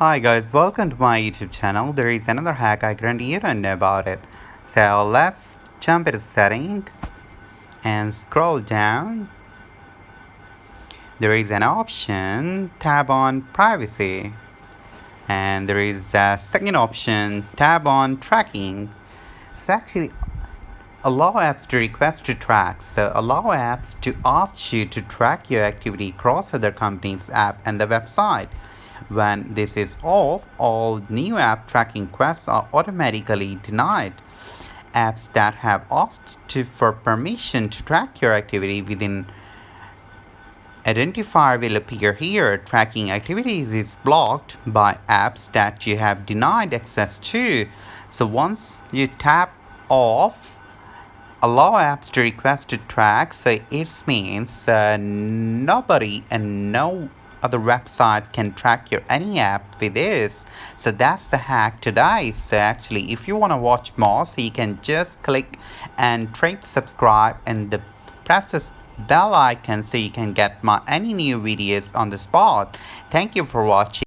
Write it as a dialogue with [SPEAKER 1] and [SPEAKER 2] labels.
[SPEAKER 1] Hi guys, welcome to my YouTube channel. There is another hack I guarantee you don't know about it. So let's jump into setting and scroll down. There is an option, tab on privacy, and there is a second option, tab on tracking. So actually allow apps to request to track. So allow apps to ask you to track your activity across other companies' app and the website. When this is off, all new app tracking requests are automatically denied. Apps that have asked for permission to track your activity within identifier will appear here. Tracking activities is blocked by apps that you have denied access to. So once you tap off allow apps to request to track, so it means nobody and no other website can track your any app with this. So that's the hack today. So actually if you want to watch more, so you can just click and subscribe and press this bell icon so you can get my any new videos on the spot. Thank you for watching.